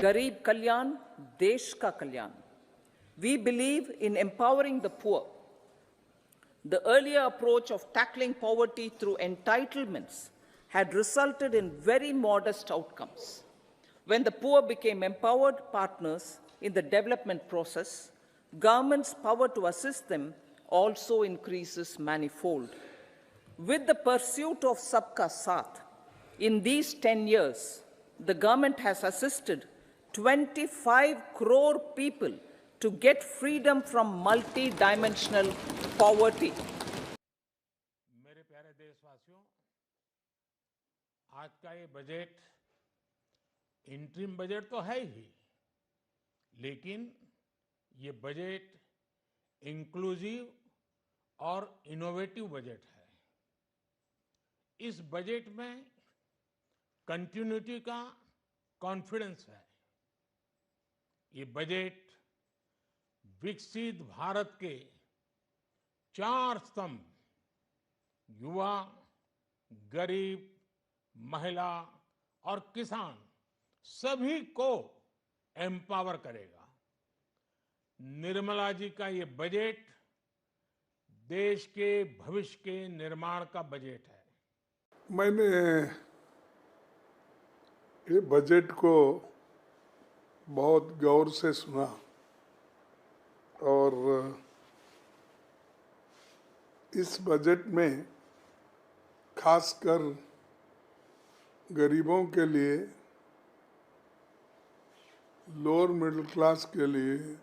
Garib Kalyan, Desh Ka Kalyan. We believe in empowering the poor. The earlier approach of tackling poverty through entitlements had resulted in very modest outcomes. When the poor became empowered partners in the development process, government's power to assist them also increases manifold. With the pursuit of Sabka Saath, in these 10 years, the government has assisted 25 crore people to get freedom from multi-dimensional poverty. मेरे प्यारे देशवासियों, आज का ये budget interim budget तो है ही, लेकिन ये बजट इंक्लूसिव और इनोवेटिव बजट है। इस बजट में कंटिन्यूटी का कॉन्फिडेंस है। ये बजट विकसित भारत के 4 स्तंभ युवा, गरीब, महिला और किसान सभी को एम्पावर करेगा। निर्मला जी का ये बजट देश के भविष्य के निर्माण का बजट है। मैंने ये बजट को बहुत गौर से सुना और इस बजट में खासकर गरीबों के लिए, लोअर मिडिल क्लास के लिए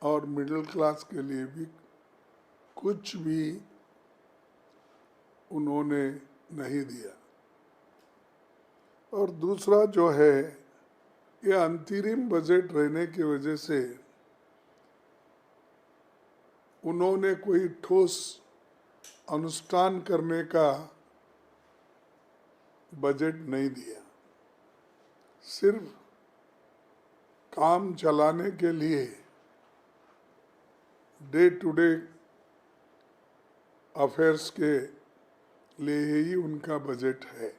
और मिडिल क्लास के लिए भी कुछ भी उन्होंने नहीं दिया। और दूसरा जो है, ये अंतरिम बजट रहने की वजह से उन्होंने कोई ठोस अनुष्ठान करने का बजट नहीं दिया। सिर्फ काम चलाने के लिए डे टू डे अफेयर्स के लिए ही उनका बजट है।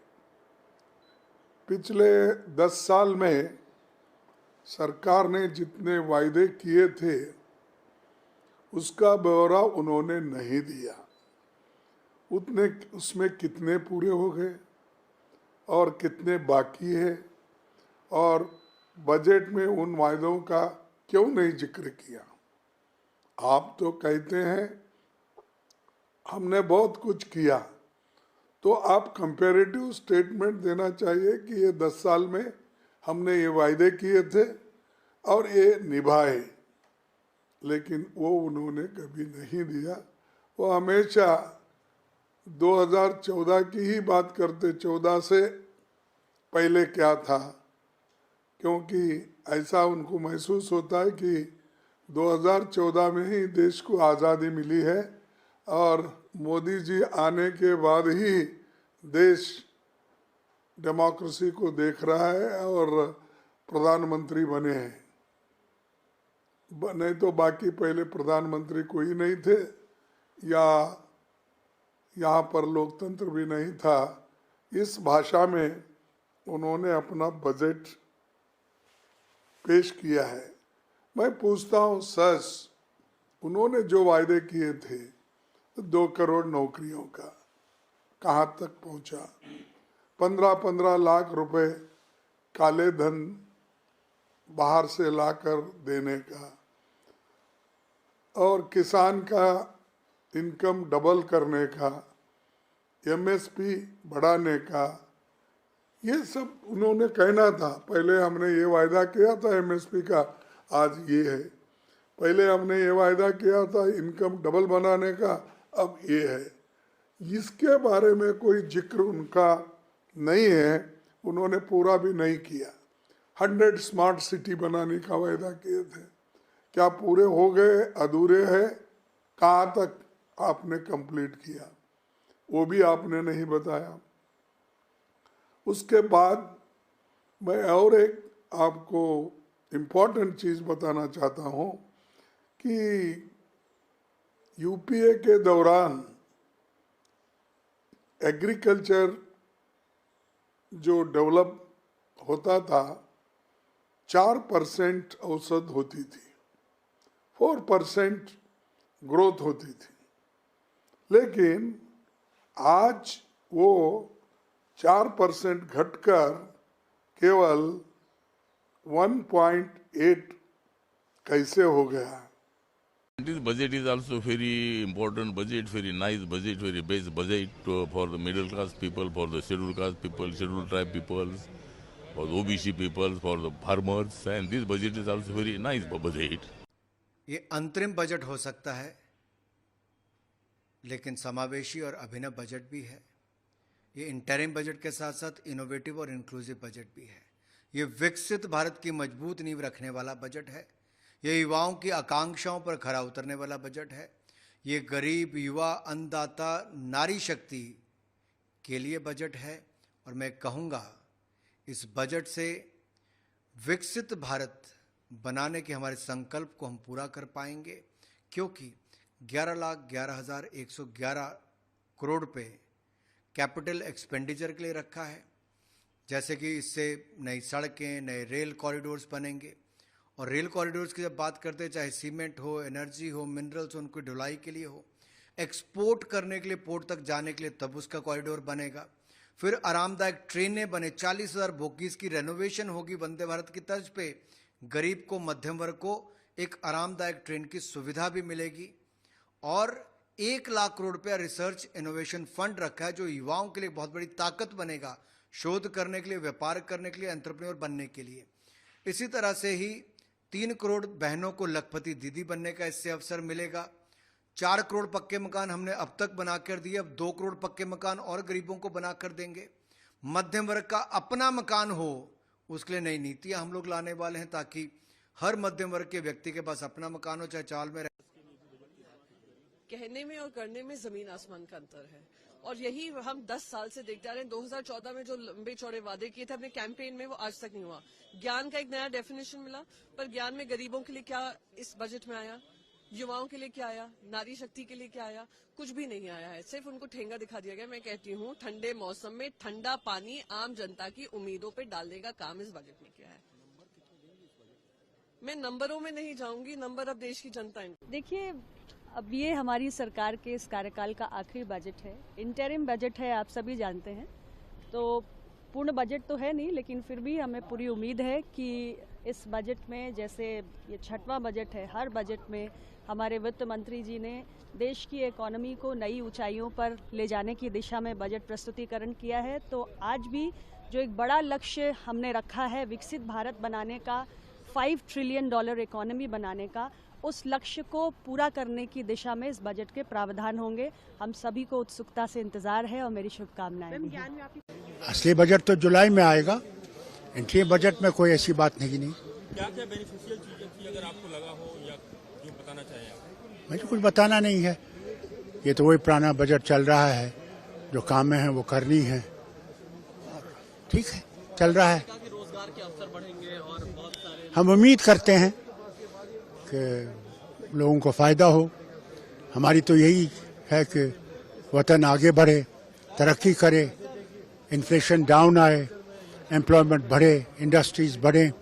पिछले 10 साल में सरकार ने जितने वायदे किए थे उसका ब्यौरा उन्होंने नहीं दिया। उसमें कितने पूरे हो गए और कितने बाकी है, और बजट में उन वायदों का क्यों नहीं जिक्र किया। आप तो कहते हैं हमने बहुत कुछ किया, तो आप कंपैरेटिव स्टेटमेंट देना चाहिए कि ये 10 साल में हमने ये वायदे किए थे और ये निभाए, लेकिन वो उन्होंने कभी नहीं दिया। वो हमेशा 2014 की ही बात करते, 14 से पहले क्या था, क्योंकि ऐसा उनको महसूस होता है कि 2014 में ही देश को आज़ादी मिली है और मोदी जी आने के बाद ही देश डेमोक्रेसी को देख रहा है और प्रधानमंत्री बने हैं। नहीं तो बाकी पहले प्रधानमंत्री कोई नहीं थे या यहाँ पर लोकतंत्र भी नहीं था। इस भाषा में उन्होंने अपना बजट पेश किया है। मैं पूछता हूँ, सच उन्होंने जो वायदे किए थे 2 करोड़ नौकरियों का कहाँ तक पहुँचा? 15-15 लाख रुपए काले धन बाहर से लाकर देने का, और किसान का इनकम डबल करने का, एमएसपी बढ़ाने का, ये सब उन्होंने कहना था। पहले हमने ये वायदा किया था एमएसपी का, आज ये है। पहले हमने ये वायदा किया था इनकम डबल बनाने का, अब ये है। इसके बारे में कोई जिक्र उनका नहीं है, उन्होंने पूरा भी नहीं किया। 100 स्मार्ट सिटी बनाने का वायदा किए थे, क्या पूरे हो गए, अधूरे हैं? कहाँ तक आपने कंप्लीट किया, वो भी आपने नहीं बताया। उसके बाद मैं और एक आपको इम्पोर्टेंट चीज़ बताना चाहता हूँ कि यूपीए के दौरान एग्रीकल्चर जो डेवलप होता था 4% औसत होती थी, 4% ग्रोथ होती थी, लेकिन आज वो 4% घटकर केवल 1.8 कैसे हो गया? This budget is also very important budget, very nice budget, very best budget for the middle class people, for the scheduled caste people, scheduled tribe peoples, for the OBC people, for the farmers, and this budget is also very nice budget. ये अंतरिम budget हो सकता है, लेकिन समावेशी और अभिनव budget भी है। ये इंटरिम बजट के साथ साथ इनोवेटिव और इंक्लूसिव बजट भी है। ये विकसित भारत की मजबूत नींव रखने वाला बजट है। ये युवाओं की आकांक्षाओं पर खरा उतरने वाला बजट है। ये गरीब, युवा, अन्नदाता, नारी शक्ति के लिए बजट है। और मैं कहूँगा इस बजट से विकसित भारत बनाने के हमारे संकल्प को हम पूरा कर पाएंगे, क्योंकि 11,11,111 करोड़ रुपये कैपिटल एक्सपेंडिचर के लिए रखा है। जैसे कि इससे नई सड़कें, नए रेल कॉरिडोर्स बनेंगे। और रेल कॉरिडोर्स की जब बात करते हैं, चाहे सीमेंट हो, एनर्जी हो, मिनरल्स हो, उनकी ढुलाई के लिए हो, एक्सपोर्ट करने के लिए, पोर्ट तक जाने के लिए तब उसका कॉरिडोर बनेगा। फिर आरामदायक ट्रेनें बने, 40,000 बोगीज की रेनोवेशन होगी वंदे भारत की तर्ज पे। गरीब को, मध्यम वर्ग को एक आरामदायक ट्रेन की सुविधा भी मिलेगी। और 1 लाख करोड़ रुपया रिसर्च इनोवेशन फंड रखा है, जो युवाओं के लिए बहुत बड़ी ताकत बनेगा, शोध करने के लिए, व्यापार करने के लिए, एंटरप्रेन्योर बनने के लिए। इसी तरह से ही 3 करोड़ बहनों को लखपति दीदी बनने का इससे अवसर मिलेगा। 4 करोड़ पक्के मकान हमने अब तक बना कर दिए, अब 2 करोड़ पक्के मकान और गरीबों को बना कर देंगे। मध्यम वर्ग का अपना मकान हो, उसके लिए नई नीतियां हम लोग लाने वाले हैं, ताकि हर मध्यम वर्ग के व्यक्ति के पास अपना मकान हो, चाहे चाल में रहे। कहने में और करने में जमीन आसमान का अंतर है, और यही हम 10 साल से देखते आ रहे हैं। 2014 में जो लंबे चौड़े वादे किए थे अपने कैंपेन में, वो आज तक नहीं हुआ। ज्ञान का एक नया डेफिनेशन मिला, पर ज्ञान में गरीबों के लिए क्या इस बजट में आया, युवाओं के लिए क्या आया, नारी शक्ति के लिए क्या आया? कुछ भी नहीं आया है, सिर्फ उनको ठेंगा दिखा दिया गया। मैं कहती हूँ, ठंडे मौसम में ठंडा पानी आम जनता की उम्मीदों पे डालने का काम इस बजट में किया है। मैं नंबरों में नहीं जाऊंगी, नंबर अब देश की जनता। देखिए, अब ये हमारी सरकार के इस कार्यकाल का आखिरी बजट है। इंटरिम बजट है, आप सभी जानते हैं, तो पूर्ण बजट तो है नहीं, लेकिन फिर भी हमें पूरी उम्मीद है कि इस बजट में, जैसे ये 6वां बजट है, हर बजट में हमारे वित्त मंत्री जी ने देश की इकोनॉमी को नई ऊंचाइयों पर ले जाने की दिशा में बजट प्रस्तुतिकरण किया है। तो आज भी जो एक बड़ा लक्ष्य हमने रखा है विकसित भारत बनाने का, $5 ट्रिलियन इकोनॉमी बनाने का, उस लक्ष्य को पूरा करने की दिशा में इस बजट के प्रावधान होंगे। हम सभी को उत्सुकता से इंतजार है और मेरी शुभकामनाएं भी हैं। असली बजट तो जुलाई में आएगा, इंटरिम बजट में कोई ऐसी बात नहीं। क्या क्या बेनिफिशियल चीजें थी, अगर आपको लगा हो या जो बताना चाहें आप? मुझे कुछ बताना नहीं है, ये तो वही पुराना बजट चल रहा है, जो काम है वो करनी है, ठीक है, चल रहा है। रोजगार के अवसर बढ़ेंगे और बहुत सारे हम उम्मीद करते हैं कि लोगों को फायदा हो। हमारी तो यही है कि वतन आगे बढ़े, तरक्की करे, इन्फ्लेशन डाउन आए, एम्प्लॉयमेंट बढ़े, इंडस्ट्रीज बढ़े।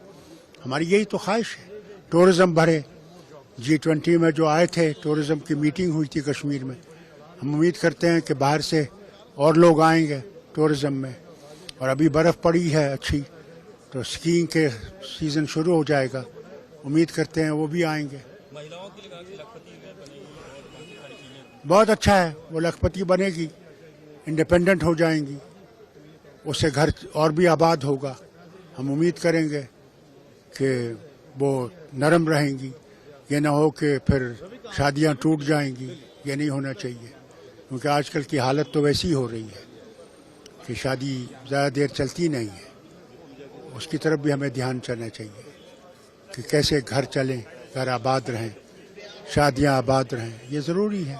हमारी यही तो ख्वाहिश है। टूरिज्म बढ़े। G20 में जो आए थे, टूरिज्म की मीटिंग हुई थी कश्मीर में, हम उम्मीद करते हैं कि बाहर से और लोग आएंगे टूरिज्म में। और अभी बर्फ़ पड़ी है अच्छी, तो स्कीइंग के सीज़न शुरू हो जाएगा, उम्मीद करते हैं वो भी आएंगे। महिलाओं के लिए लखपति बनेगी और बाकी सारी चीजें। बहुत अच्छा है, वो लखपति बनेगी, इंडिपेंडेंट हो जाएंगी, उससे घर और भी आबाद होगा। हम उम्मीद करेंगे कि वो नरम रहेंगी, ये ना हो कि फिर शादियां टूट जाएंगी। ये नहीं होना चाहिए, क्योंकि आजकल की हालत तो वैसी हो रही है कि शादी ज़्यादा देर चलती नहीं है। उसकी तरफ भी हमें ध्यान चलना चाहिए कि कैसे घर चलें, घर आबाद रहें, शादियां आबाद रहें, ये ज़रूरी है।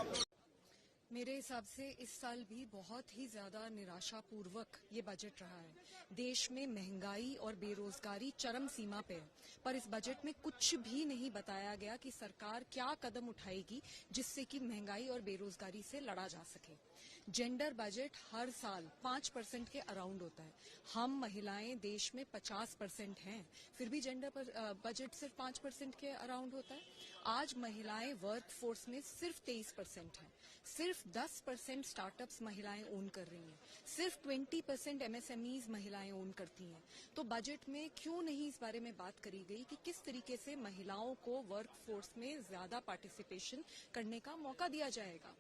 मेरे हिसाब से इस साल भी बहुत ही ज्यादा निराशापूर्वक ये बजट रहा है। देश में महंगाई और बेरोजगारी चरम सीमा पे है, पर इस बजट में कुछ भी नहीं बताया गया कि सरकार क्या कदम उठाएगी जिससे कि महंगाई और बेरोजगारी से लड़ा जा सके। जेंडर बजट हर साल 5% के अराउंड होता है। हम महिलाएं देश में 50% हैं, फिर भी जेंडर बजट सिर्फ 5% के अराउंड होता है। आज महिलाएं वर्क फोर्स में सिर्फ 23% हैं, सिर्फ 10% स्टार्टअप्स महिलाएं ओन कर रही हैं, सिर्फ 20% MSMEs महिलाएं ओन करती हैं। तो बजट में क्यों नहीं इस बारे में बात करी गई कि किस तरीके से महिलाओं को वर्क फोर्स में ज्यादा पार्टिसिपेशन करने का मौका दिया जाएगा।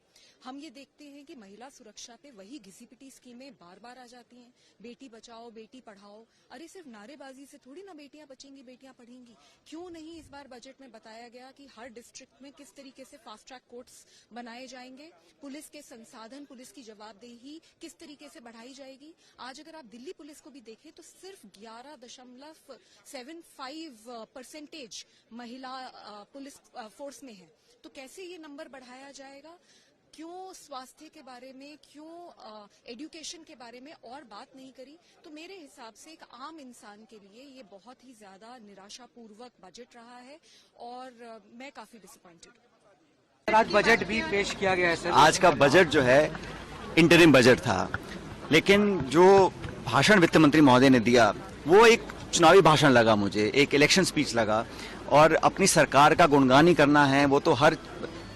हम ये देखते हैं कि महिला सुरक्षा पे वही घिसी-पिटी स्कीमें बार बार आ जाती हैं, बेटी बचाओ बेटी पढ़ाओ। अरे सिर्फ नारेबाजी से थोड़ी ना बेटियां बचेंगी बेटियां पढ़ेंगी। क्यों नहीं इस बार बजट में बताया गया कि हर डिस्ट्रिक्ट में किस तरीके से फास्ट ट्रैक कोर्ट्स बनाए जाएंगे, पुलिस के संसाधन, पुलिस की जवाबदेही किस तरीके से बढ़ाई जाएगी। आज अगर आप दिल्ली पुलिस को भी देखें तो सिर्फ 11.75% महिला पुलिस फोर्स में है। तो कैसे ये नंबर बढ़ाया जाएगा? क्यों स्वास्थ्य के बारे में, क्यों एजुकेशन के बारे में और बात नहीं करी? तो मेरे हिसाब से एक आम इंसान के लिए ये बहुत ही ज्यादा निराशापूर्वक बजट रहा है और मैं काफी डिसअपॉइंटेड हूँ। आज बजट भी पेश किया गया है सर। आज का बजट जो है इंटरिम बजट था, लेकिन जो भाषण वित्त मंत्री महोदय ने दिया वो एक चुनावी भाषण लगा, मुझे एक इलेक्शन स्पीच लगा। और अपनी सरकार का गुणगान ही करना है वो तो हर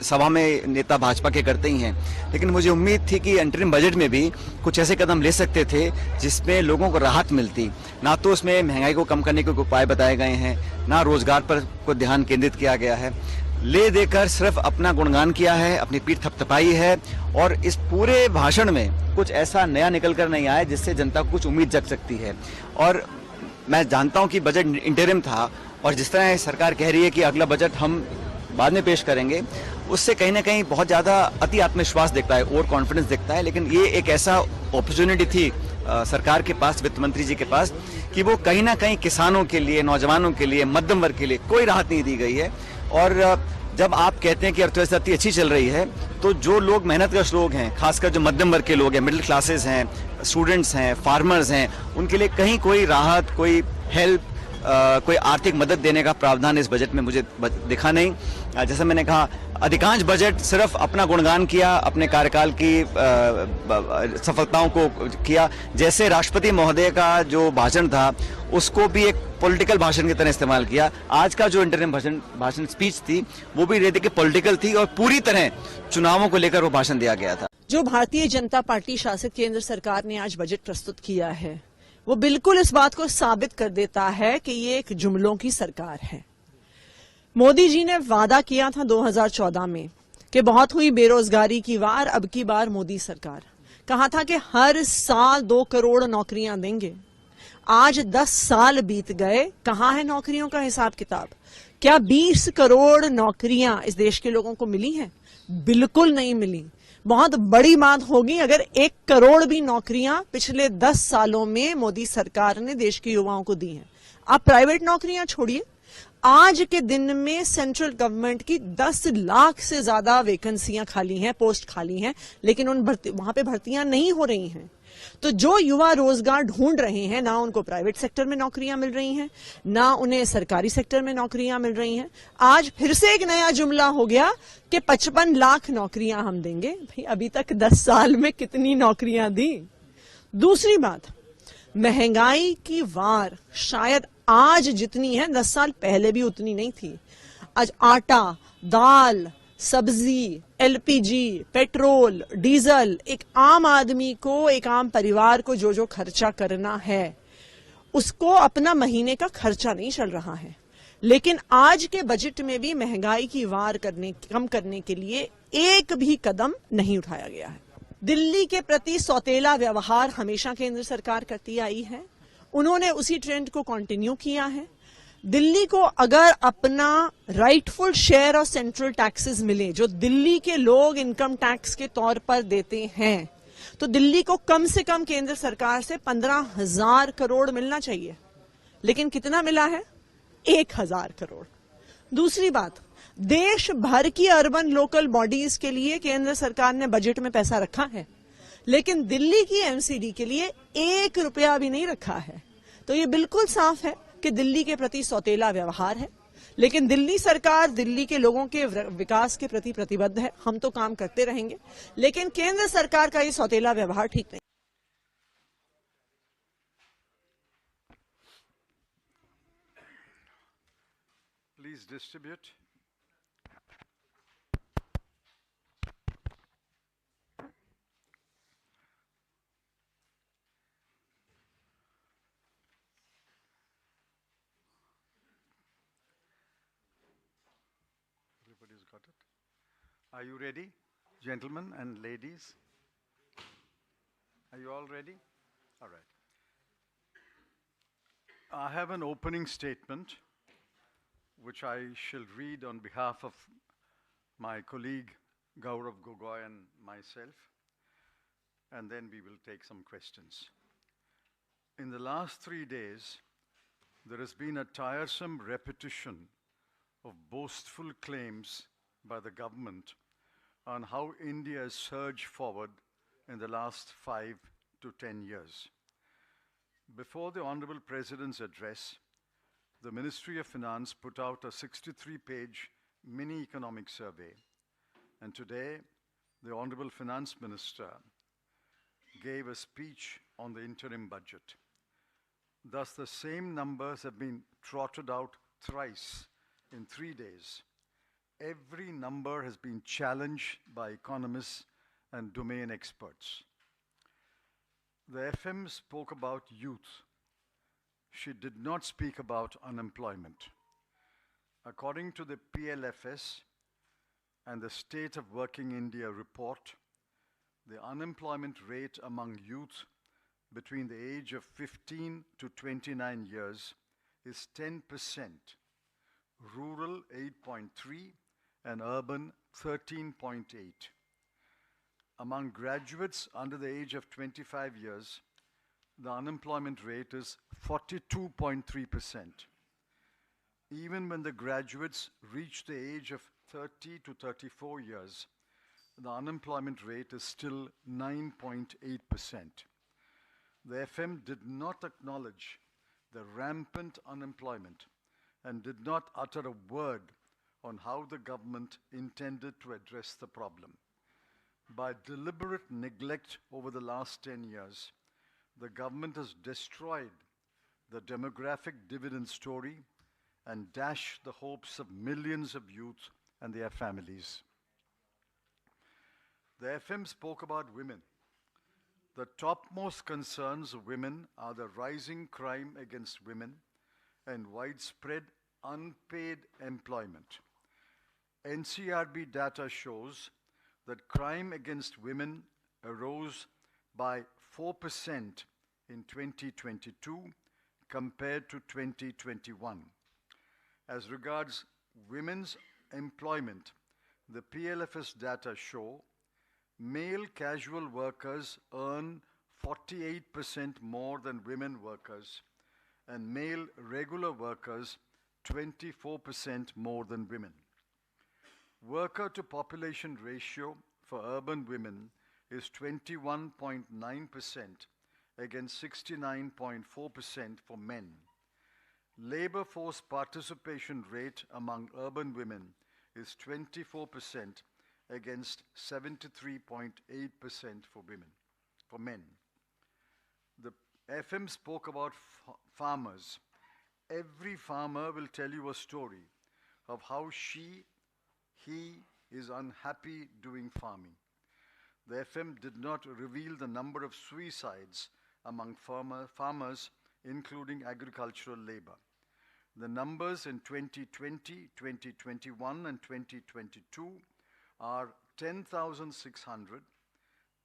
सभा में नेता भाजपा के करते ही हैं, लेकिन मुझे उम्मीद थी कि इंटरिम बजट में भी कुछ ऐसे कदम ले सकते थे जिसमें लोगों को राहत मिलती। ना तो उसमें महंगाई को कम करने के उपाय बताए गए हैं, ना रोजगार पर को ध्यान केंद्रित किया गया है। ले देकर सिर्फ अपना गुणगान किया है, अपनी पीठ थपथपाई है और इस पूरे भाषण में कुछ ऐसा नया निकल कर नहीं आया जिससे जनता को कुछ उम्मीद जग सकती है। और मैं जानता हूं कि बजट इंटरिम था और जिस तरह सरकार कह रही है कि अगला बजट हम बाद में पेश करेंगे, उससे कहीं ना कहीं बहुत ज्यादा अति आत्मविश्वास दिखता है, ओवर कॉन्फिडेंस दिखता है। लेकिन ये एक ऐसा अपॉर्चुनिटी थी सरकार के पास, वित्त मंत्री जी के पास, कि वो कहीं ना कहीं किसानों के लिए, नौजवानों के लिए, मध्यम वर्ग के लिए कोई राहत नहीं दी गई है। और जब आप कहते हैं कि अर्थव्यवस्था इतनी अच्छी चल रही है तो जो लोग मेहनतकश लोग हैं, खासकर जो मध्यम वर्ग के लोग हैं, मिडिल क्लासेस हैं, स्टूडेंट्स हैं, फार्मर्स हैं, उनके लिए कहीं कोई राहत, कोई हेल्प, कोई आर्थिक मदद देने का प्रावधान इस बजट में मुझे दिखा नहीं। जैसे मैंने कहा, अधिकांश बजट सिर्फ अपना गुणगान किया, अपने कार्यकाल की सफलताओं को किया। जैसे राष्ट्रपति महोदय का जो भाषण था उसको भी एक पॉलिटिकल भाषण की तरह इस्तेमाल किया। आज का जो इंटरिम भाषण स्पीच थी वो भी देखिए पॉलिटिकल थी और पूरी तरह चुनावों को लेकर वो भाषण दिया गया था। जो भारतीय जनता पार्टी शासित केंद्र सरकार ने आज बजट प्रस्तुत किया है वो बिल्कुल इस बात को साबित कर देता है कि ये एक जुमलों की सरकार है। मोदी जी ने वादा किया था 2014 में कि बहुत हुई बेरोजगारी की वार, अब की बार मोदी सरकार, कहा था कि हर साल 2 करोड़ नौकरियां देंगे। आज 10 साल बीत गए, कहां है नौकरियों का हिसाब किताब? क्या 20 करोड़ नौकरियां इस देश के लोगों को मिली हैं? बिल्कुल नहीं मिली। बहुत बड़ी बात होगी अगर 1 करोड़ भी नौकरियां पिछले 10 सालों में मोदी सरकार ने देश के युवाओं को दी हैं। आप प्राइवेट नौकरियां छोड़िए, आज के दिन में सेंट्रल गवर्नमेंट की 10 लाख से ज्यादा वैकेंसियां खाली हैं, पोस्ट खाली हैं, लेकिन वहां पे भर्तियां नहीं हो रही हैं। तो जो युवा रोजगार ढूंढ रहे हैं, ना उनको प्राइवेट सेक्टर में नौकरियां मिल रही हैं, ना उन्हें सरकारी सेक्टर में नौकरियां मिल रही हैं। आज फिर से एक नया जुमला हो गया कि 55 लाख नौकरियां हम देंगे। भाई अभी तक 10 साल में कितनी नौकरियां दी? दूसरी बात, महंगाई की वार शायद आज जितनी है 10 साल पहले भी उतनी नहीं थी। आज आटा, दाल, सब्जी, LPG, पेट्रोल, डीजल, एक आम आदमी को, एक आम परिवार को जो खर्चा करना है उसको अपना महीने का खर्चा नहीं चल रहा है। लेकिन आज के बजट में भी महंगाई की वार कम करने के लिए एक भी कदम नहीं उठाया गया है। दिल्ली के प्रति सौतेला व्यवहार हमेशा केंद्र सरकार करती आई है, उन्होंने उसी ट्रेंड को कंटिन्यू किया है। दिल्ली को अगर अपना rightful share of central taxes मिले जो दिल्ली के लोग इनकम टैक्स के तौर पर देते हैं, तो दिल्ली को कम से कम केंद्र सरकार से 15,000 करोड़ मिलना चाहिए। लेकिन कितना मिला है? 1,000 करोड़। दूसरी बात, देश भर की अर्बन लोकल बॉडीज के लिए केंद्र सरकार ने बजट में पैसा रखा है, लेकिन दिल्ली की MCD के लिए 1 रुपया भी नहीं रखा है। तो ये बिल्कुल साफ है कि दिल्ली के प्रति सौतेला व्यवहार है। लेकिन दिल्ली सरकार दिल्ली के लोगों के विकास के प्रति प्रतिबद्ध है। हम तो काम करते रहेंगे, लेकिन केंद्र सरकार का ये सौतेला व्यवहार ठीक नहीं। Please distribute. Everybody's got it. Are you ready, gentlemen and ladies? Are you all ready? All right. I have an opening statement which I shall read on behalf of my colleague Gaurav Gogoi and myself, and then we will take some questions. In the last 3 days, there has been a tiresome repetition of boastful claims by the government on how India has surged forward in the last 5 to 10 years. Before the Honorable President's address, the Ministry of Finance put out a 63-page mini economic survey, and today the Honorable Finance Minister gave a speech on the interim budget. Thus, the same numbers have been trotted out thrice in 3 days. Every number has been challenged by economists and domain experts. The FM spoke about youth. She did not speak about unemployment. According to the PLFS and the State of Working India report, the unemployment rate among youth between the age of 15 to 29 years is 10%, rural 8.3 and urban 13.8. Among graduates under the age of 25 years, the unemployment rate is 42.3%. Even when the graduates reach the age of 30 to 34 years, the unemployment rate is still 9.8%. The FM did not acknowledge the rampant unemployment and did not utter a word on how the government intended to address the problem. By deliberate neglect over the last 10 years, the government has destroyed the demographic dividend story and dashed the hopes of millions of youth and their families. The FM spoke about women. The topmost concerns of women are the rising crime against women and widespread unpaid employment. NCRB data shows that crime against women arose by 4% in 2022 compared to 2021. As regards women's employment, the PLFS data show male casual workers earn 48% more than women workers, and male regular workers 24% more than women. Worker to population ratio for urban women is 21.9% against 69.4% for men. Labor force participation rate among urban women is 24% against 73.8% for men. The FM spoke about farmers. Every farmer will tell you a story of how he is unhappy doing farming. The FM did not reveal the number of suicides among farmers, including agricultural labor. The numbers in 2020, 2021, and 2022 are 10,600,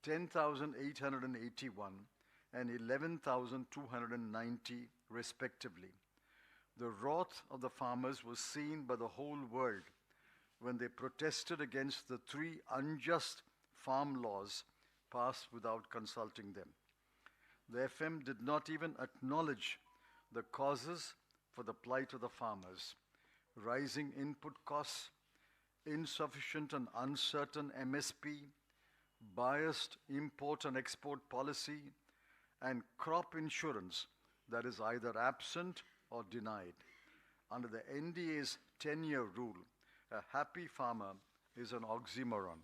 10,881, and 11,290 respectively. The wrath of the farmers was seen by the whole world when they protested against the 3 unjust farm laws passed without consulting them. The FM did not even acknowledge the causes for the plight of the farmers: rising input costs, insufficient and uncertain MSP, biased import and export policy, and crop insurance that is either absent or denied. Under the NDA's 10-year rule, a happy farmer is an oxymoron.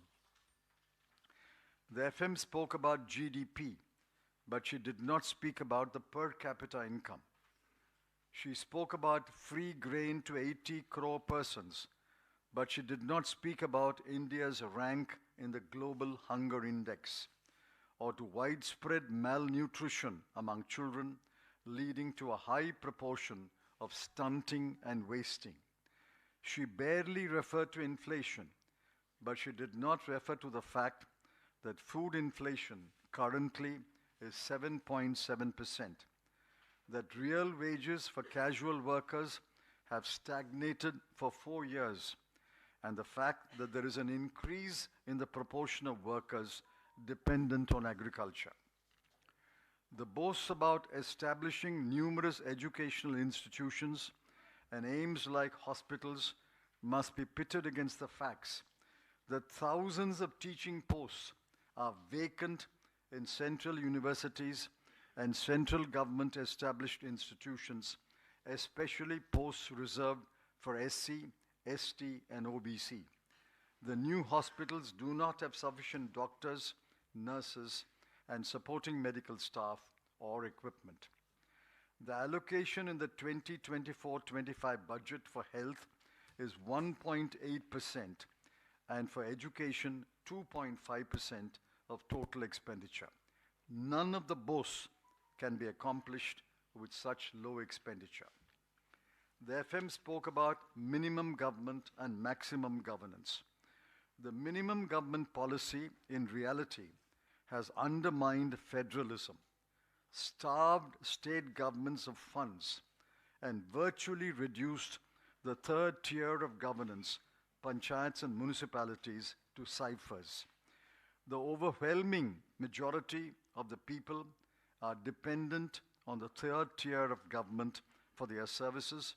The FM spoke about GDP, but she did not speak about the per capita income. She spoke about free grain to 80 crore persons, but she did not speak about India's rank in the global hunger index, or to widespread malnutrition among children, leading to a high proportion of stunting and wasting. She barely referred to inflation, but she did not refer to the fact that food inflation currently is 7.7%, that real wages for casual workers have stagnated for 4 years, and the fact that there is an increase in the proportion of workers dependent on agriculture. The boasts about establishing numerous educational institutions and aims like hospitals must be pitted against the facts that thousands of teaching posts are vacant in central universities and central government established institutions, especially posts reserved for SC, ST, and OBC. The new hospitals do not have sufficient doctors, nurses, and supporting medical staff or equipment. The allocation in the 2024-25 budget for health is 1.8% and for education 2.5% of total expenditure. None of the boasts can be accomplished with such low expenditure. The FM spoke about minimum government and maximum governance. The minimum government policy, in reality, has undermined federalism, starved state governments of funds, and virtually reduced the third tier of governance, panchayats and municipalities, to ciphers. The overwhelming majority of the people are dependent on the third tier of government for their services,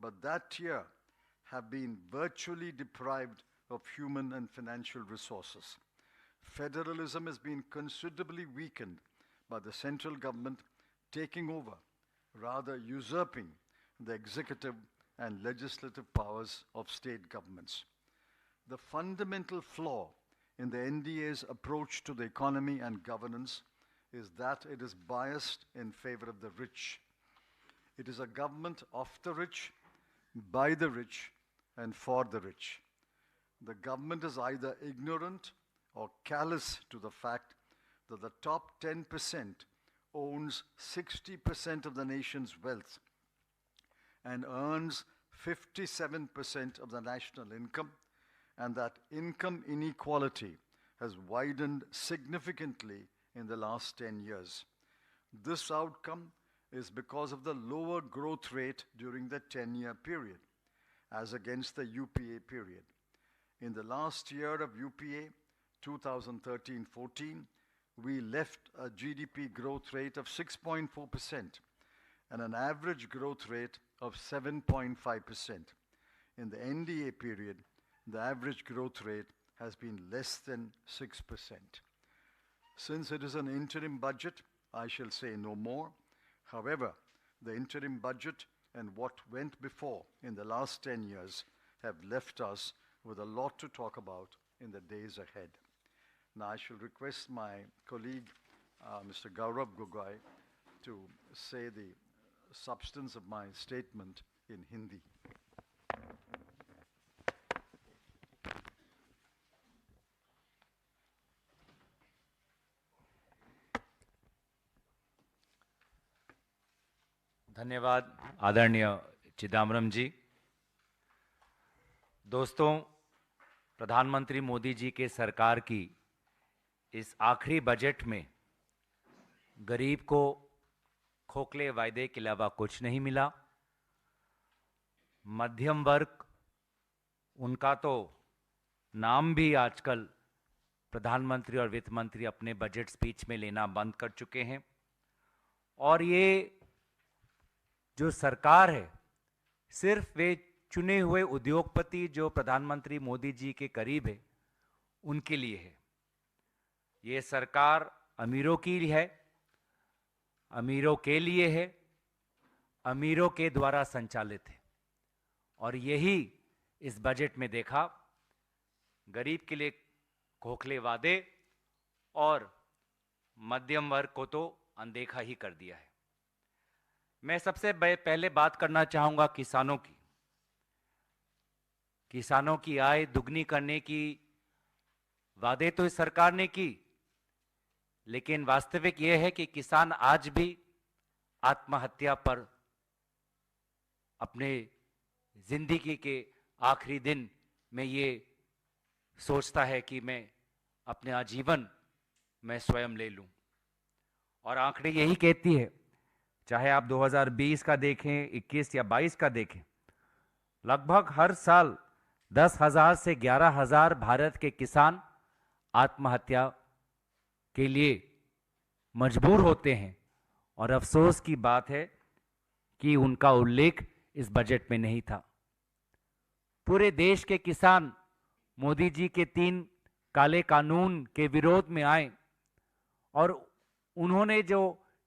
but that tier have been virtually deprived of human and financial resources. Federalism has been considerably weakened by the central government taking over, rather usurping the executive and legislative powers of state governments. The fundamental flaw in the NDA's approach to the economy and governance is that it is biased in favor of the rich. It is a government of the rich, by the rich, and for the rich. The government is either ignorant or callous to the fact that the top 10% owns 60% of the nation's wealth and earns 57% of the national income, and that income inequality has widened significantly in the last 10 years. This outcome is because of the lower growth rate during the 10-year period, as against the UPA period. In the last year of UPA, 2013-14, we left a GDP growth rate of 6.4% and an average growth rate of 7.5%. In the NDA period, the average growth rate has been less than 6%. Since it is an interim budget, I shall say no more. However, the interim budget and what went before in the last 10 years have left us with a lot to talk about in the days ahead. Now I shall request my colleague, Mr. Gaurav Gogoi, to say the substance of my statement in Hindi. धन्यवाद आदरणीय चिदम्बरम जी। दोस्तों, प्रधानमंत्री मोदी जी के सरकार की इस आखिरी budget में गरीब को खोखले वायदे के अलावा कुछ नहीं मिला। मध्यम वर्ग, उनका तो नाम भी आजकल प्रधानमंत्री और वित्त मंत्री अपने बजट स्पीच में लेना बंद कर चुके हैं। और ये जो सरकार है, सिर्फ वे चुने हुए उद्योगपति जो प्रधानमंत्री मोदी जी के करीब है उनके लिए है। ये सरकार अमीरों की है, अमीरों के लिए है, अमीरों के द्वारा संचालित है। और यही इस बजट में देखा। गरीब के लिए खोखले वादे और मध्यम वर्ग को तो अनदेखा ही कर दिया है। मैं सबसे पहले बात करना चाहूंगा किसानों की। किसानों की आय दुगनी करने की वादे तो इस सरकार ने की, लेकिन वास्तविक यह है कि किसान आज भी आत्महत्या पर अपने जिंदगी के आखिरी दिन में ये सोचता है कि मैं अपने आजीवन मैं स्वयं ले लूं। और आंकड़े यही कहती है, चाहे आप 2020 का देखें, 21 या 22 का देखें, लगभग हर साल 10,000 से 11,000 भारत के किसान आत्महत्या के लिए मजबूर होते हैं। और अफसोस की बात है कि उनका उल्लेख इस बजट में नहीं था। पूरे देश के किसान मोदी जी के 3 काले कानून के विरोध में आए और उन्होंने जो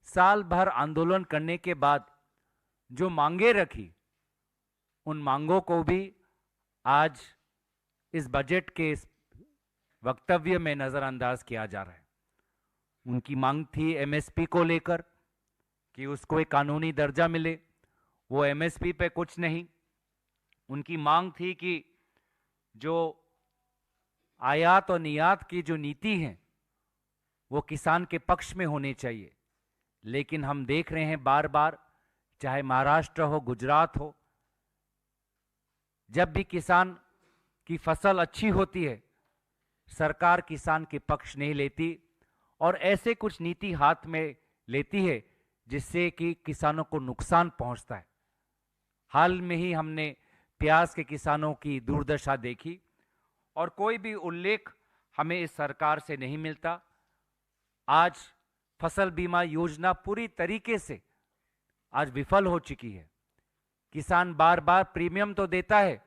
साल भर आंदोलन करने के बाद जो मांगे रखी, उन मांगों को भी आज इस बजट के वक्तव्य में नजरअंदाज किया जा रहा है। उनकी मांग थी एमएसपी को लेकर कि उसको एक कानूनी दर्जा मिले, वो एमएसपी पे कुछ नहीं। उनकी मांग थी कि जो आयात और निर्यात की जो नीति है वो किसान के पक्ष में होने चाहिए, लेकिन हम देख रहे हैं बार बार, चाहे महाराष्ट्र हो, गुजरात हो, जब भी किसान की फसल अच्छी होती है सरकार किसान के पक्ष नहीं लेती और ऐसे कुछ नीति हाथ में लेती है जिससे कि किसानों को नुकसान पहुंचता है। हाल में ही हमने प्याज के किसानों की दुर्दशा देखी और कोई भी उल्लेख हमें इस सरकार से नहीं मिलता। आज फसल बीमा योजना पूरी तरीके से आज विफल हो चुकी है। किसान बार बार प्रीमियम तो देता है,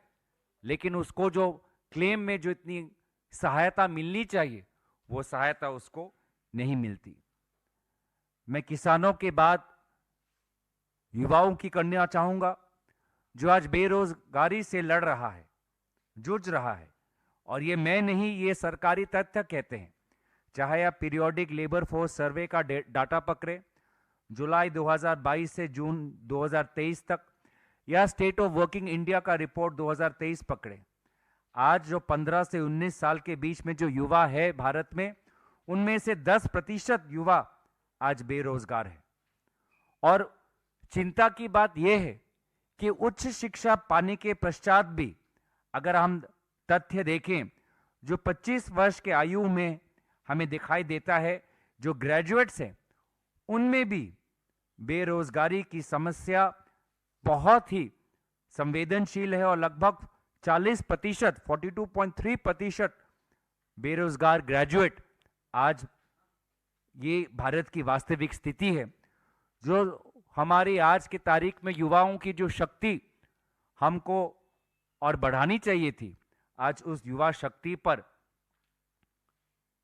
लेकिन उसको जो क्लेम में जो इतनी सहायता मिलनी चाहिए वो सहायता उसको नहीं मिलती। मैं किसानों के बाद युवाओं की करना चाहूंगा, जो आज बेरोजगारी से लड़ रहा है, जूझ रहा है। और ये मैं नहीं, ये सरकारी तथ्य कहते हैं। चाहे आप पीरियोडिक लेबर फोर्स सर्वे का डाटा पकड़े जुलाई 2022 से जून 2023 तक, या स्टेट ऑफ वर्किंग इंडिया का रिपोर्ट 2023 पकड़े, आज जो 15 से 19 साल के बीच में जो युवा है भारत में, उनमें से 10% युवा आज बेरोजगार है। और चिंता की बात यह है कि उच्च शिक्षा पाने के पश्चात भी अगर हम तथ्य देखें, जो 25 वर्ष के आयु में हमें दिखाई देता है जो ग्रेजुएट्स हैं, उनमें भी बेरोजगारी की समस्या बहुत ही संवेदनशील है और लगभग 40%, 42.3% बेरोजगार ग्रेजुएट आज ये भारत की वास्तविक स्थिति है। जो हमारी आज की तारीख में युवाओं की जो शक्ति हमको और बढ़ानी चाहिए थी, आज उस युवा शक्ति पर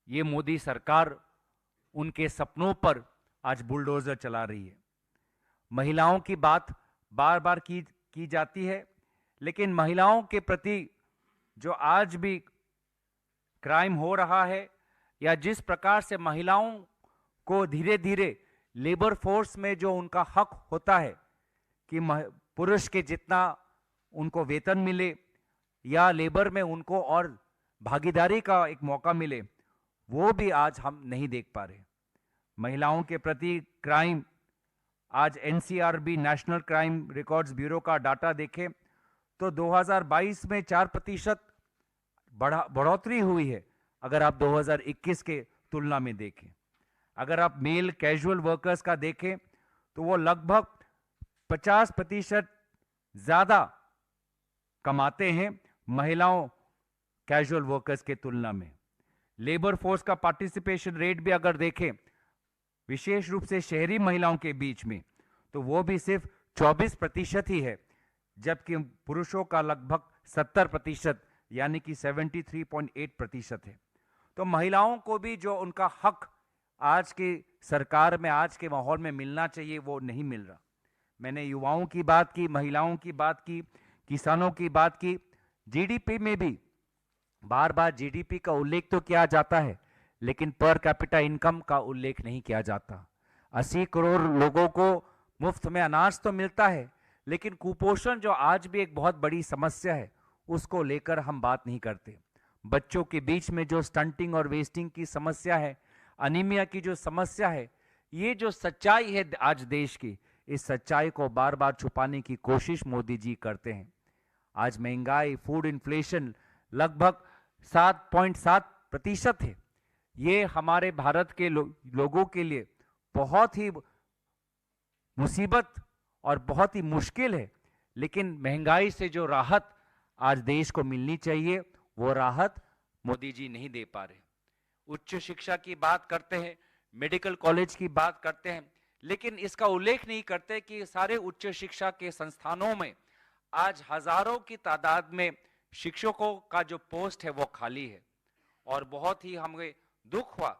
ये मोदी सरकार उनके सपनों पर आज बुलडोजर चला रही है। महिलाओं की बात बार बार की जाती है, लेकिन महिलाओं के प्रति जो आज भी क्राइम हो रहा है या जिस प्रकार से महिलाओं को धीरे धीरे लेबर फोर्स में जो उनका हक होता है कि पुरुष के जितना उनको वेतन मिले या लेबर में उनको और भागीदारी का एक मौका मिले, वो भी आज हम नहीं देख पा रहे। महिलाओं के प्रति क्राइम, आज NCRB national crime records bureau का डाटा देखें तो 2022 में 4% बढ़ोतरी हुई है अगर आप 2021 के तुलना में देखें। अगर आप मेल कैजुअल वर्कर्स का देखें तो वो लगभग 50% ज्यादा कमाते हैं महिलाओं कैजुअल वर्कर्स के तुलना में। लेबर फोर्स का पार्टिसिपेशन रेट भी अगर देखें विशेष रूप से शहरी महिलाओं के बीच में, तो वो भी सिर्फ 24% ही है, जबकि पुरुषों का लगभग 70% यानी कि 73.8% है। तो महिलाओं को भी जो उनका हक आज की सरकार में, आज के माहौल में मिलना चाहिए, वो नहीं मिल रहा। मैंने युवाओं की बात की, महिलाओं की बात की किसानों की बात की, जीडीपी में भी बार बार जीडीपी का उल्लेख तो किया जाता है, लेकिन पर कैपिटा इनकम का उल्लेख नहीं किया जाता। 80 करोड़ लोगों को मुफ्त में अनाज तो मिलता है, लेकिन कुपोषण जो आज भी एक बहुत बड़ी समस्या है, उसको लेकर हम बात नहीं करते। बच्चों के बीच में जो स्टंटिंग और वेस्टिंग की समस्या है, अनीमिया की जो समस्या है, ये जो सच्चाई है आज देश की, इस सच्चाई को बार बार छुपाने की कोशिश मोदी जी करते हैं। आज महंगाई, फूड इन्फ्लेशन लगभग 7.7% है। ये हमारे भारत के लोगों के लिए बहुत ही मुसीबत और बहुत ही मुश्किल है, लेकिन महंगाई से जो राहत आज देश को मिलनी चाहिए, वो राहत मोदी जी नहीं दे पा रहे। उच्च शिक्षा की बात करते हैं, मेडिकल कॉलेज की बात करते हैं, लेकिन इसका उल्लेख नहीं करते कि सारे उच्च शिक्षा के संस्थानों में आज हजारों की तादाद में शिक्षकों का जो पोस्ट है वो खाली है। और बहुत ही हमें दुख हुआ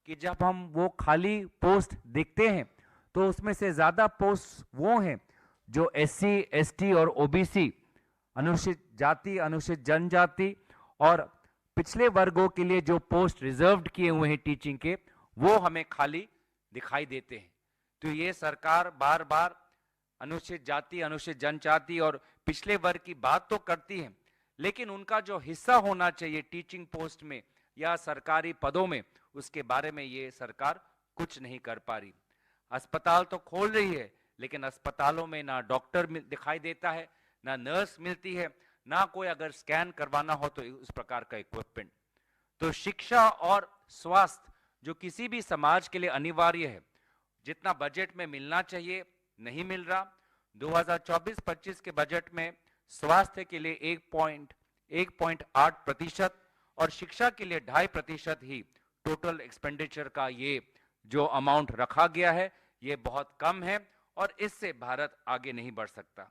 कि जब हम वो खाली पोस्ट देखते हैं तो उसमें से ज्यादा पोस्ट वो हैं जो एससी, एसटी और ओबीसी, अनुसूचित जाति, अनुसूचित जनजाति और पिछले वर्गों के लिए जो पोस्ट रिजर्व्ड किए हुए हैं टीचिंग के, वो हमें खाली दिखाई देते हैं। तो ये सरकार बार बार अनुसूचित जाति, अनुसूचित जनजाति और पिछले वर्ग की बात तो करती है, लेकिन उनका जो हिस्सा होना चाहिए टीचिंग पोस्ट में या सरकारी पदों में, उसके बारे में ये सरकार कुछ नहीं कर पा रही। अस्पताल तो खोल रही है, लेकिन अस्पतालों में ना डॉक्टर दिखाई देता है, ना नर्स मिलती है, ना कोई अगर स्कैन करवाना हो तो उस प्रकार का इक्विपमेंट। तो शिक्षा और स्वास्थ्य जो किसी भी समाज के लिए अनिवार्य है, जितना बजट में मिलना चाहिए नहीं मिल रहा। 2024-25 के बजट में स्वास्थ्य के लिए 1.8% और शिक्षा के लिए 2.5% ही टोटल एक्सपेंडिचर का ये जो अमाउंट रखा गया है, ये बहुत कम है और इससे भारत आगे नहीं बढ़ सकता।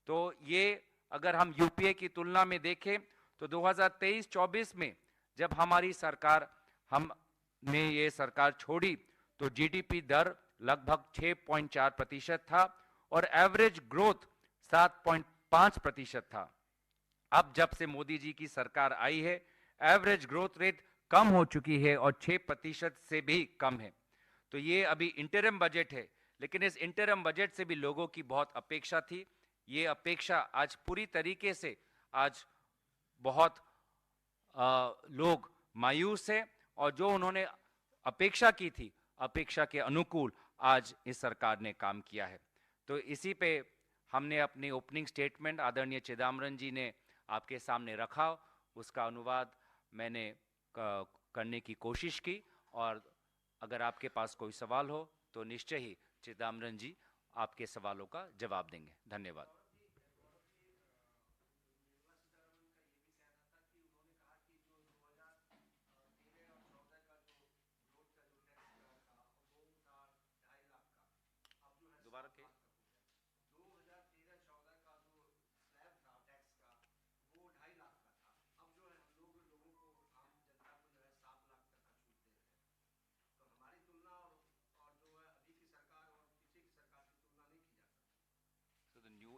तो ये अगर हम यूपीए की तुलना में देखें तो 2023-24 में जब हमारी सरकार, हमने ये सरकार छोड़ी तो जीडीपी दर लगभग 6.4% था और एवरेज ग्रोथ 7.5% था। अब जब से मोदी जी की सरकार आई है, एवरेज ग्रोथ रेट कम हो चुकी है और 6% से भी कम है। तो ये अभी इंटरिम बजट है, लेकिन इस इंटरिम बजट से भी लोगों की बहुत अपेक्षा थी। ये अपेक्षा आज पूरी तरीके से आज बहुत लोग मायूस हैं और जो उन्होंने अपेक्षा की थी, अपेक्षा के अनुकूल आज इस सरकार ने काम किया है। तो इसी पे हमने अपनी ओपनिंग स्टेटमेंट आदरणीय चिदम्बरम जी ने आपके सामने रखा, उसका अनुवाद मैंने करने की कोशिश की और अगर आपके पास कोई सवाल हो तो निश्चय ही चिदम्बरम जी आपके सवालों का जवाब देंगे। धन्यवाद।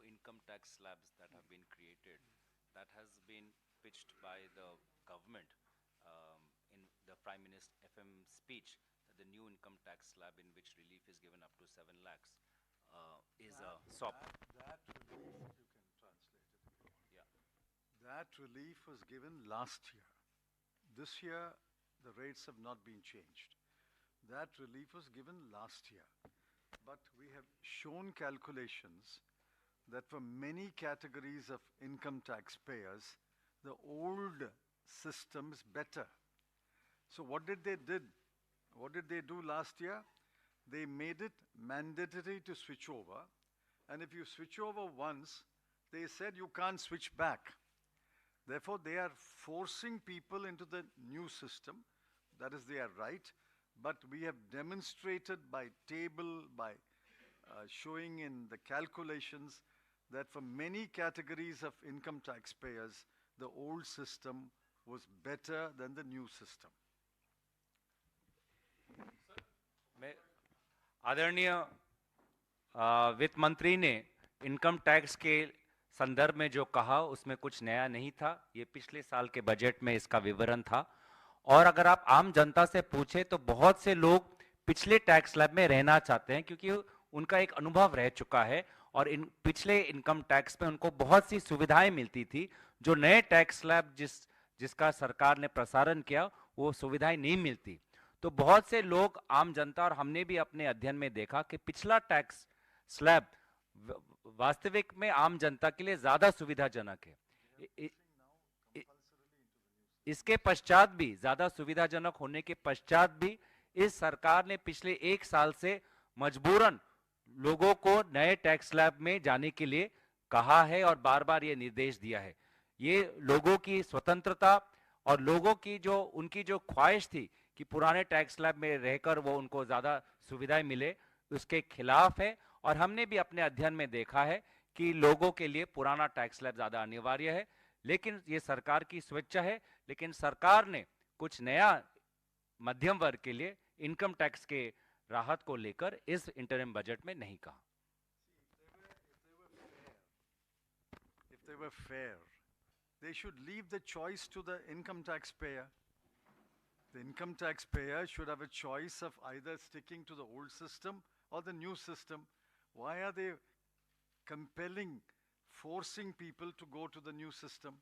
Income tax slabs that have been created, that has been pitched by the government in the Prime Minister FM speech, that the new income tax slab in which relief is given up to 7 lakhs is a SOP. That relief, you can translate it. Yeah. That relief was given last year. This year, the rates have not been changed. That relief was given last year. But we have shown calculations that for many categories of income taxpayers, the old system is better. So what did they do last year? They made it mandatory to switch over. And if you switch over once, they said you can't switch back. Therefore, they are forcing people into the new system. That is their right. But we have demonstrated by table, by showing in the calculations that for many categories of income taxpayers, the old system was better than the new system. आदरणीय वित्त मंत्री ने income tax के संदर्भ में जो कहा उसमें कुछ नया नहीं था, ये पिछले साल के बजट में इसका विवरण था। और अगर आप आम जनता से पूछे तो बहुत से लोग पिछले टैक्स स्लैब में रहना चाहते हैं क्योंकि उनका एक अनुभव रह चुका है और इन पिछले इनकम टैक्स में उनको बहुत सी सुविधाएं मिलती थी, जो नए टैक्स स्लैब जिसका सरकार ने प्रसारण किया वो सुविधाएं नहीं मिलती। तो बहुत से लोग, आम जनता और हमने भी अपने अध्ययन में देखा कि पिछला टैक्स स्लैब वास्तविक में आम जनता के लिए ज्यादा सुविधाजनक है। इसके पश्चात भी, ज्यादा सुविधाजनक होने के पश्चात भी, इस सरकार ने पिछले 1 साल से मजबूरन लोगों को नए टैक्स स्लैब में जाने के लिए कहा है और बार बार ये निर्देश दिया है। ये लोगों की स्वतंत्रता और लोगों की उनकी जो ख्वाहिश थी कि पुराने टैक्स स्लैब में रहकर वो उनको ज्यादा सुविधाएं मिले, उसके खिलाफ है। और हमने भी अपने अध्ययन में देखा है कि लोगों के लिए पुराना टैक्स स्लैब ज्यादा अनिवार्य है, लेकिन ये सरकार की स्वेच्छा है। लेकिन सरकार ने कुछ नया मध्यम वर्ग के लिए इनकम टैक्स के राहत को लेकर इस इंटरिम बजट में नहीं कहा। If they were fair, they should leave the choice to the income taxpayer. The income taxpayer should have a choice of either sticking to the old system or the new system. Why are they compelling, forcing people to go to the new system?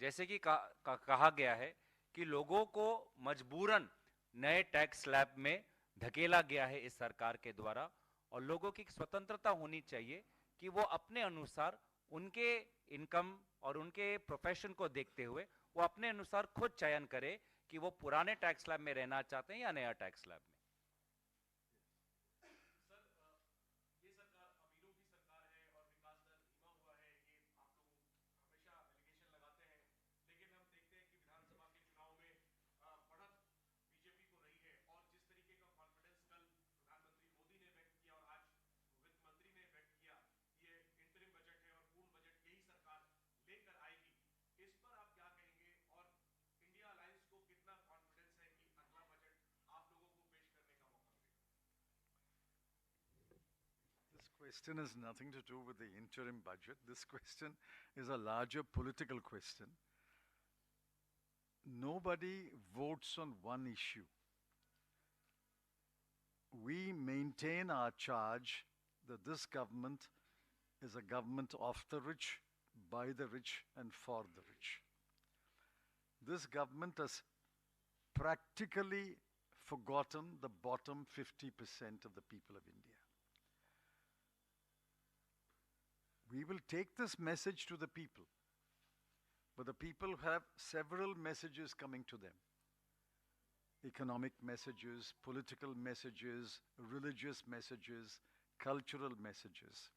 जैसे कि कहा गया है कि लोगों को मजबूरन नए टैक्स स्लैब में धकेला गया है इस सरकार के द्वारा, और लोगों की स्वतंत्रता होनी चाहिए कि वो अपने अनुसार उनके इनकम और उनके प्रोफेशन को देखते हुए वो अपने अनुसार खुद चयन करे कि वो पुराने टैक्स स्लैब में रहना चाहते हैं या नया टैक्स स्लैब में। Question has nothing to do with the interim budget. This question is a larger political question. Nobody votes on one issue. We maintain our charge that this government is a government of the rich, by the rich, and for the rich. This government has practically forgotten the bottom 50% of the people of India. We will take this message to the people, but the people have several messages coming to them. Economic messages, political messages, religious messages, cultural messages.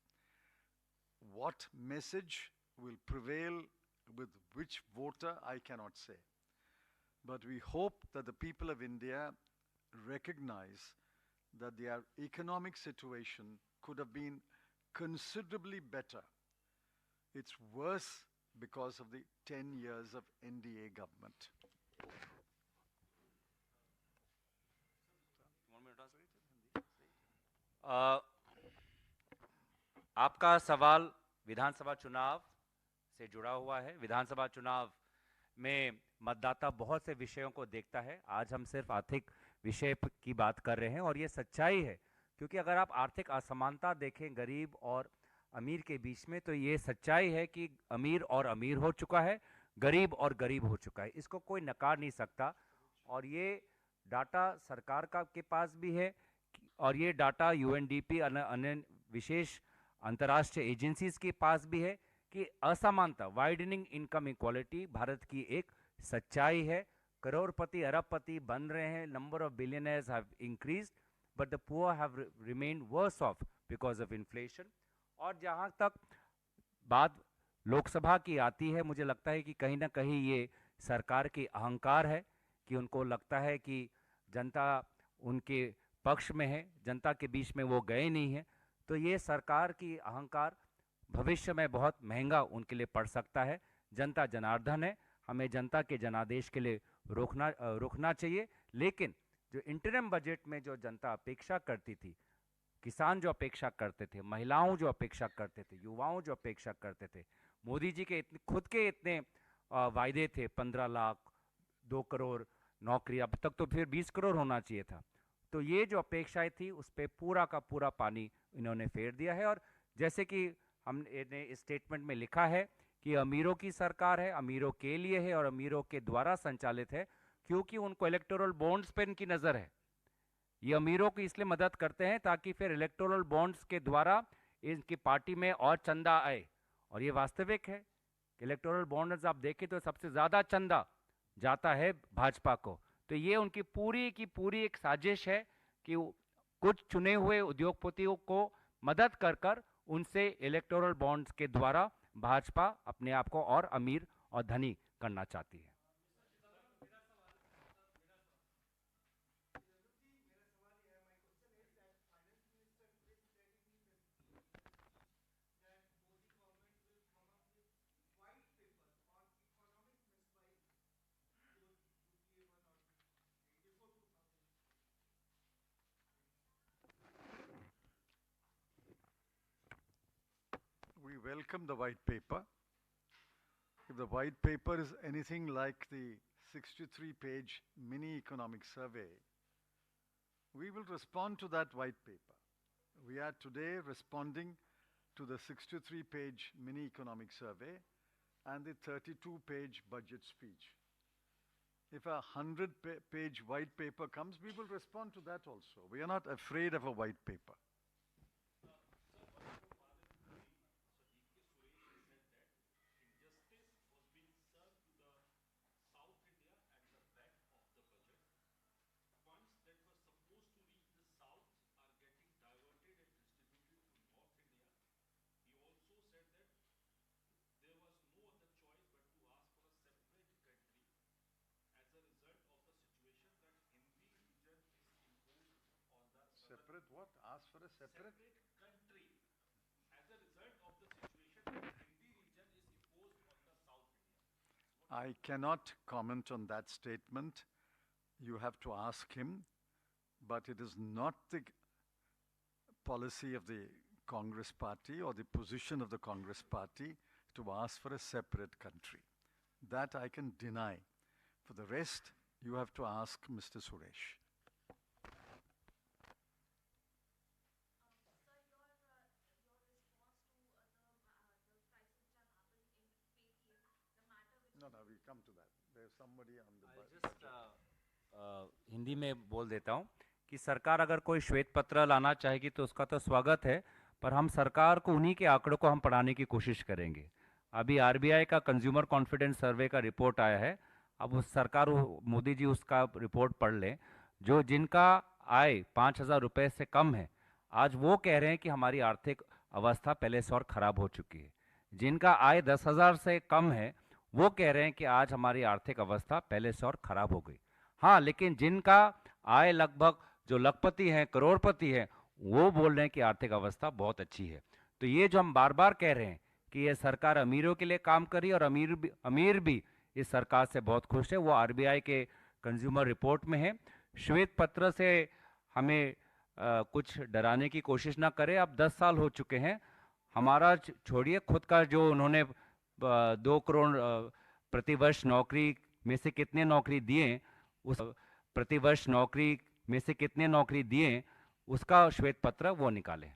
What message will prevail with which voter, I cannot say. But we hope that the people of India recognize that their economic situation could have been considerably better. It's worse because of the 10 years of NDA government. आपका सवाल विधानसभा चुनाव से जुड़ा हुआ है। विधानसभा चुनाव में मतदाता बहुत से विषयों को देखता है। आज हम सिर्फ आर्थिक विषय की बात कर रहे हैं और ये सच्चाई है, क्योंकि अगर आप आर्थिक असमानता देखें गरीब और अमीर के बीच में, तो ये सच्चाई है कि अमीर और अमीर हो चुका है, गरीब और गरीब हो चुका है। इसको कोई नकार नहीं सकता। और ये डाटा सरकार के पास भी है और ये डाटा यूएनडीपी अन्य विशेष अंतर्राष्ट्रीय एजेंसीज के पास भी है कि असमानता, वाइडनिंग इनकम इक्वालिटी भारत की एक सच्चाई है। करोड़पति अरबपति बन रहे हैं, number of billionaires have increased, but the poor have remained worse off because of inflation. और जहाँ तक बात लोकसभा की आती है, मुझे लगता है कि कहीं ना कहीं ये सरकार की अहंकार है कि उनको लगता है कि जनता उनके पक्ष में है, जनता के बीच में वो गए नहीं है। तो ये सरकार की अहंकार भविष्य में बहुत महंगा उनके लिए पड़ सकता है। जनता जनार्दन है, हमें जनता के जनादेश के लिए रोकना चाहिए। लेकिन जो इंटरिम बजट में जो जनता अपेक्षा करती थी किसान जो अपेक्षा करते थे, महिलाओं जो अपेक्षा करते थे, युवाओं जो अपेक्षा करते थे, मोदी जी के खुद के इतने वायदे थे, 15 लाख, 2 करोड़ नौकरी, अब तक तो फिर 20 करोड़ होना चाहिए था। तो ये जो अपेक्षाएं थी उस पर पूरा का पूरा पानी इन्होंने फेर दिया है। और जैसे कि हमने इस स्टेटमेंट में लिखा है कि अमीरों की सरकार है, अमीरों के लिए है और अमीरों के द्वारा संचालित है, क्योंकि उनको इलेक्टोरल बॉन्ड्स पे इनकी नज़र है। ये अमीरों की इसलिए मदद करते हैं ताकि फिर इलेक्टोरल बॉन्ड्स के द्वारा इनकी पार्टी में और चंदा आए। और ये वास्तविक है कि इलेक्टोरल बॉन्ड्स आप देखें तो सबसे ज़्यादा चंदा जाता है भाजपा को। तो ये उनकी पूरी की पूरी एक साजिश है कि कुछ चुने हुए उद्योगपतियों को मदद कर उनसे इलेक्टोरल बॉन्ड्स के द्वारा भाजपा अपने आप को और अमीर और धनी करना चाहती है। We welcome the white paper. If the white paper is anything like the 63-page mini economic survey, we will respond to that white paper. We are today responding to the 63-page mini economic survey and the 32-page budget speech. If a 100-page white paper comes, we will respond to that also. We are not afraid of a white paper. Separate what? Ask for a separate country as a result of the situation that Hindi region is imposed on the South India. I cannot comment on that statement. You have to ask him, but it is not the policy of the Congress party or the position of the Congress party to ask for a separate country. That I can deny. For the rest, you have to ask Mr. Suresh. No, we come to that. There's somebody on the Hindi में बोल देता हूँ कि सरकार अगर कोई श्वेत पत्र लाना चाहेगी तो उसका तो स्वागत है, पर हम सरकार को उन्हीं के आंकड़ों को हम पढ़ाने की कोशिश करेंगे। अभी आरबीआई का कंज्यूमर कॉन्फिडेंस सर्वे का रिपोर्ट आया है, अब उस सरकार मोदी जी उसका रिपोर्ट पढ़ लें। जो जिनका आय 5,000 रुपये से कम है, आज वो कह रहे हैं कि हमारी आर्थिक अवस्था पहले से और ख़राब हो चुकी है। जिनका आय 10,000 से कम है, वो कह रहे हैं कि आज हमारी आर्थिक अवस्था पहले से और ख़राब हो गई। हाँ, लेकिन जिनका आय लगभग जो लखपति हैं, करोड़पति हैं, वो बोल रहे हैं कि आर्थिक अवस्था बहुत अच्छी है। तो ये जो हम बार बार कह रहे हैं कि ये सरकार अमीरों के लिए काम कर रही है और अमीर भी इस सरकार से बहुत खुश है, वो आरबीआई के कंज्यूमर रिपोर्ट में है। श्वेत पत्र से हमें कुछ डराने की कोशिश ना करें। अब 10 साल हो चुके हैं, हमारा छोड़िए, खुद का जो उन्होंने 2 करोड़ प्रतिवर्ष नौकरी में से कितने नौकरी दिए, उस प्रतिवर्ष नौकरी में से कितने नौकरी दिए, उसका श्वेत पत्र वो निकालें।